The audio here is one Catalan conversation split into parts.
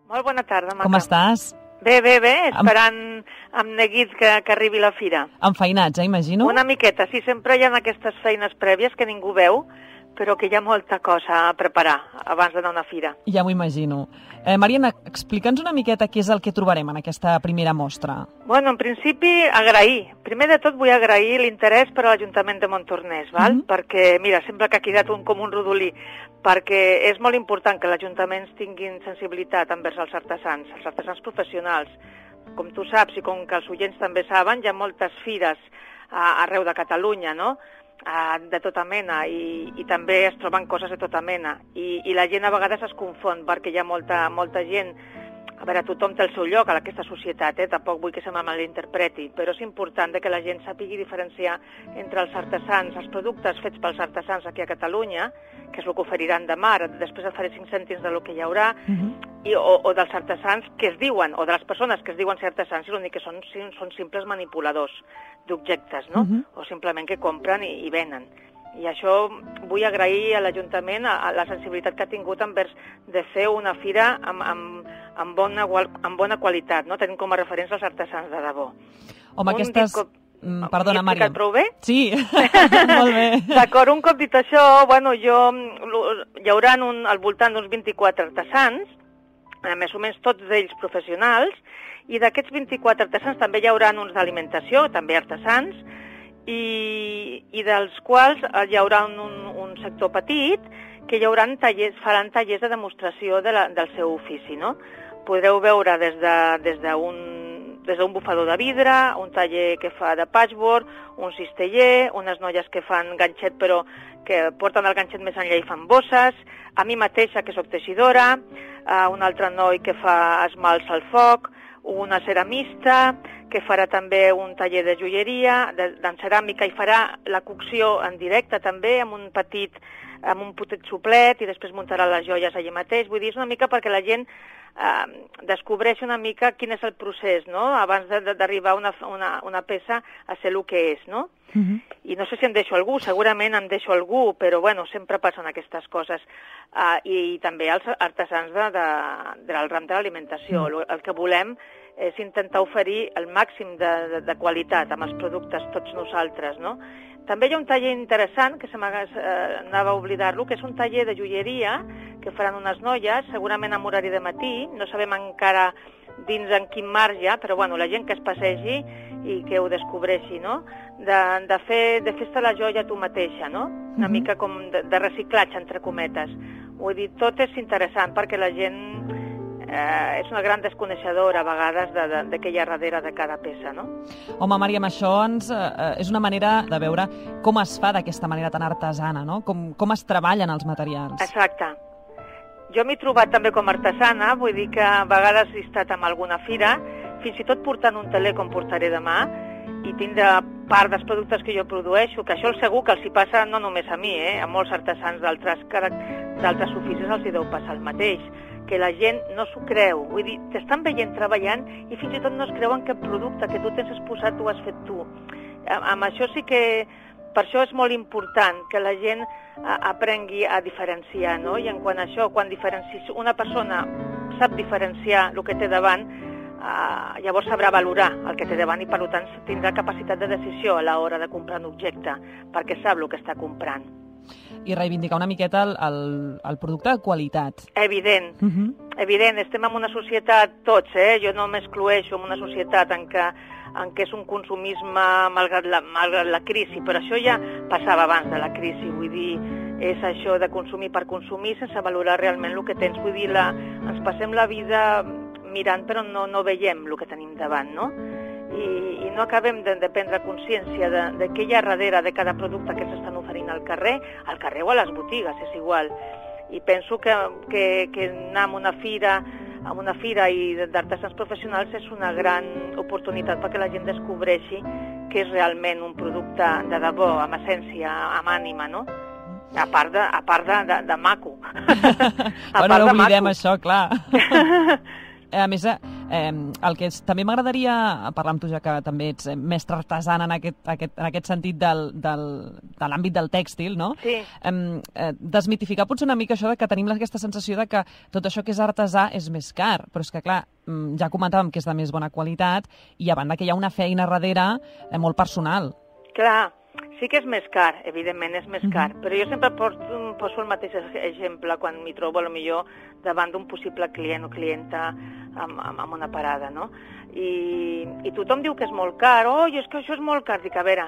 Molt bona tarda, Maca. Com estàs? Bé, esperant amb neguit que arribi la fira. Enfeinats, imagino? Una miqueta, sí, sempre hi ha aquestes feines prèvies que ningú veu, però que hi ha molta cosa a preparar abans d'anar a una fira. Ja m'ho imagino. Mariana, explica'ns una miqueta què és el que trobarem en aquesta primera mostra. Bueno, en principi, agrair. Primer de tot vull agrair l'interès per a l'Ajuntament de Montornès, val? Perquè, mira, sembla que ha quedat com un rodolí, perquè és molt important que els ajuntaments tinguin sensibilitat envers els artesans professionals. Com tu saps i com que els oients també saben, hi ha moltes fires arreu de Catalunya, no?, de tota mena, i també es troben coses de tota mena, i la gent a vegades es confon perquè hi ha molta gent. A veure, tothom té el seu lloc a aquesta societat, tampoc vull que se me malinterpreti, però és important que la gent sàpigui diferenciar entre els artesans, els productes fets pels artesans aquí a Catalunya, que és el que oferiran demà, després et faré 5 cèntims del que hi haurà, o dels artesans que es diuen, o de les persones que es diuen ser artesans, i l'únic que són simples manipuladors d'objectes, no? O simplement que compren i venen. I això vull agrair a l'Ajuntament la sensibilitat que ha tingut envers de fer una fira amb bona qualitat, no? Tenint com a referents els artesans de debò. Home, aquestes... Perdona, Mària. M'he explicat prou bé? Sí, molt bé. D'acord, un cop dit això, bueno, hi haurà al voltant d'uns 24 artesans, més o menys tots ells professionals, i d'aquests 24 artesans també hi haurà uns d'alimentació, també artesans, i dels quals hi haurà un sector petit que faran tallers de demostració del seu ofici, no? Podreu veure des d'un bufador de vidre, un taller que fa de patchwork, un cisteller, unes noies que fan ganxet però que porten el ganxet més enllà i fan bosses, a mi mateixa que sóc teixidora, un altre noi que fa esmalts al foc, una ceramista que farà també un taller de joieria, en ceràmica, i farà la cocció en directe també amb un petit suplet, i després muntarà les joies allà mateix. Vull dir, és una mica perquè la gent descobreixi una mica quin és el procés, no?, abans d'arribar una peça a ser el que és, no? I no sé si em deixo algú, segurament em deixo algú, però bueno, sempre passen aquestes coses. I també els artesans del ram de l'alimentació. El que volem és intentar oferir el màxim de qualitat amb els productes tots nosaltres, no? També hi ha un taller interessant, que se m'anava a oblidar-lo, que és un taller de joieria que faran unes noies, segurament en horari de matí, no sabem encara dins en quin marge, però bueno, la gent que es passegi i que ho descobreixi, no?, de fer-te la joia tu mateixa, no?, una mica com de reciclatge, entre cometes. Vull dir, tot és interessant perquè la gent és una gran desconeixedora a vegades de què hi ha darrere de cada peça, no? Home, Mària, amb això és una manera de veure com es fa d'aquesta manera tan artesana, no? Com es treballen els materials. Exacte. Jo m'he trobat també com a artesana, vull dir que a vegades he estat en alguna fira, fins i tot portant un teler com portaré demà, i tindre part dels productes que jo produeixo, que això segur que els hi passa no només a mi, a molts artesans d'altres oficis els hi deu passar el mateix, que la gent no s'ho creu. Vull dir, t'estan veient treballant i fins i tot no es creuen que el producte que tu tens exposat ho has fet tu. Amb això sí que... Per això és molt important que la gent aprengui a diferenciar, no? I en quant a això, quan una persona sap diferenciar el que té davant, llavors sabrà valorar el que té davant i, per tant, tindrà capacitat de decisió a l'hora de comprar un objecte, perquè sap el que està comprant. I reivindicar una miqueta el producte de qualitat. Evident. Evident. Estem en una societat, tots, jo no m'excloeixo en una societat en què és un consumisme malgrat la crisi, però això ja passava abans de la crisi, vull dir, és això de consumir per consumir sense valorar realment el que tens. Vull dir, ens passem la vida mirant però no veiem el que tenim davant, no? I no acabem de prendre consciència de què hi ha darrere de cada producte que s'estan oferint al carrer o a les botigues, és igual. I penso que anar a una fira i d'artesans professionals és una gran oportunitat perquè la gent descobreixi que és realment un producte de debò, amb essència, amb ànima, no? A part de maco. Bueno, no oblidem això, clar. A més, El que també m'agradaria parlar amb tu, ja que també ets mestre artesana en aquest sentit de l'àmbit del tèxtil, no? Sí. Desmitificar potser una mica això de que tenim aquesta sensació de que tot això que és artesà és més car, però és que, clar, ja comentàvem que és de més bona qualitat i a banda que hi ha una feina darrere molt personal. Clar, sí que és més car, evidentment és més car, però jo sempre poso el mateix exemple quan m'hi trobo potser davant d'un possible client o clienta amb una parada, no? I tothom diu que és molt car, és que això és molt car. Dic, a veure,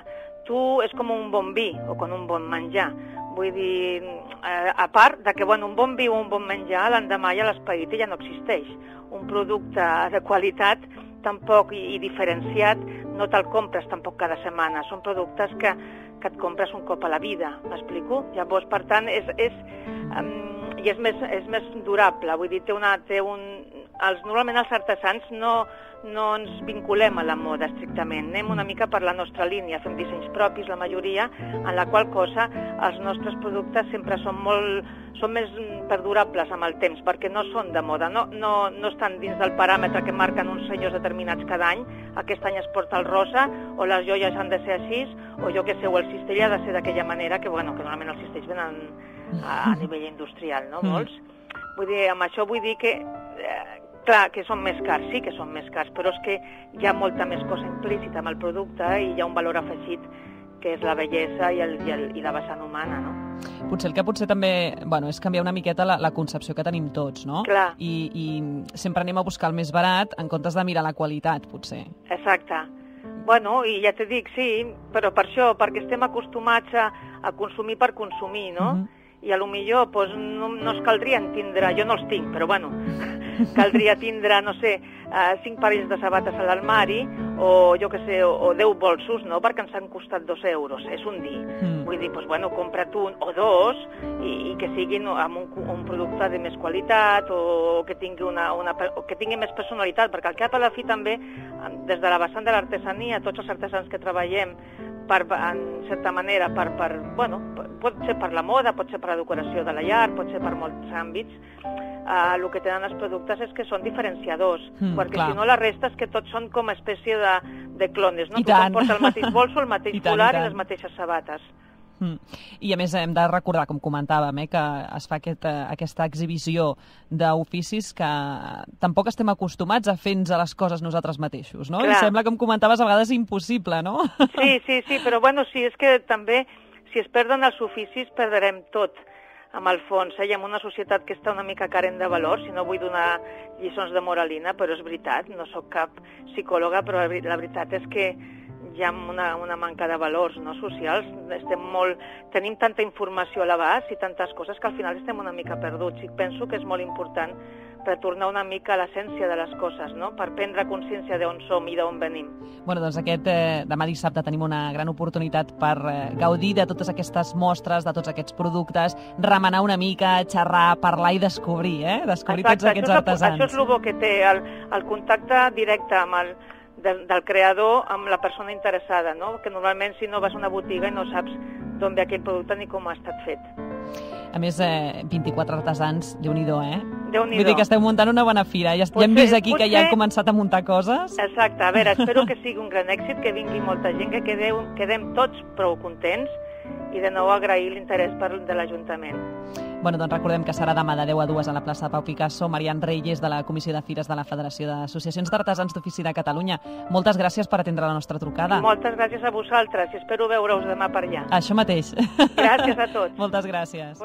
tu és com un bon vi o com un bon menjar. Vull dir, a part de que un bon vi o un bon menjar, l'endemà ja l'esperit ja no existeix. Un producte de qualitat tampoc i diferenciat no te'l compres tampoc cada setmana. Són productes que et compres un cop a la vida, m'explico? Llavors, per tant, és més durable. Vull dir, normalment els artesans no ens vinculem a la moda estrictament. Anem una mica per la nostra línia, fem dissenys propis, la majoria, en la qual cosa els nostres productes sempre són més perdurables amb el temps, perquè no són de moda, no estan dins del paràmetre que marquen uns senyors determinats cada any. Aquest any es porta el rosa, o les joies han de ser així, o jo que sé, o el cistell ha de ser d'aquella manera, que normalment els cistells venen a nivell industrial, no? Molts. Vull dir, amb això vull dir que clar, que són més cars, sí que són més cars, però és que hi ha molta més cosa implícita amb el producte i hi ha un valor afegit que és la bellesa i la vessant humana, no? Potser el que també és canviar una miqueta la concepció que tenim tots, no? Clar. I sempre anem a buscar el més barat en comptes de mirar la qualitat, potser. Exacte. I ja t'he dit, sí, però per això, perquè estem acostumats a consumir per consumir, no? I a lo millor no es caldrien tindre, jo no els tinc, però caldria tindre, no sé, 5 parells de sabates a l'armari o jo que sé, o 10 bolsos, no? Perquè ens han costat 2 euros, és un dir. Vull dir, compra't un o dos i que siguin amb un producte de més qualitat o que tingui més personalitat, perquè al cap a la fi també, des de la vessant de l'artesania, tots els artesans que treballem, en certa manera, pot ser per la moda, pot ser per la decoració de la llar, pot ser per molts àmbits, el que tenen els productes és que són diferenciadors, perquè si no la resta és que tots són com a espècie de clones, no? Tothom porta el mateix bolso, el mateix folar i les mateixes sabates. I a més hem de recordar, com comentàvem, que es fa aquesta exhibició d'oficis que tampoc estem acostumats a fer-nos a les coses nosaltres mateixos, no? I sembla, com comentaves, a vegades impossible, no? Sí, però sí, és que també, si es perden els oficis, perdrem tot, amb el fons. I en una societat que està una mica carent de valors, si no vull donar lliçons de moralina, però és veritat, no sóc cap psicòloga, però la veritat és que hi ha una manca de valors socials. Tenim tanta informació a l'abast i tantes coses que al final estem una mica perduts. I penso que és molt important retornar una mica a l'essència de les coses, no? Per prendre consciència d'on som i d'on venim. Doncs demà dissabte tenim una gran oportunitat per gaudir de totes aquestes mostres, de tots aquests productes, remenar una mica, xerrar, parlar i descobrir, descobrir tots aquests artesans. Això és el bo que té, el contacte directe amb del creador amb la persona interessada, no? Que normalment si no vas a una botiga i no saps d'on ve aquell producte ni com ha estat fet. A més, 24 artesans, Déu-n'hi-do, Déu-n'hi-do. Vull dir que esteu muntant una bona fira. Ja hem vist aquí que ja han començat a muntar coses. Exacte. A veure, espero que sigui un gran èxit, que vingui molta gent, que quedem tots prou contents i de nou agrair l'interès de l'Ajuntament. Doncs recordem que serà demà de 10 a 2 a la plaça Pau Picasso. Marian Reyes, de la Comissió de Fires de la Federació d'Associacions d'Artesans d'Ofici de Catalunya. Moltes gràcies per atendre la nostra trucada. Moltes gràcies a vosaltres i espero veure-us demà per allà. Això mateix. Gràcies a tots. Moltes gràcies.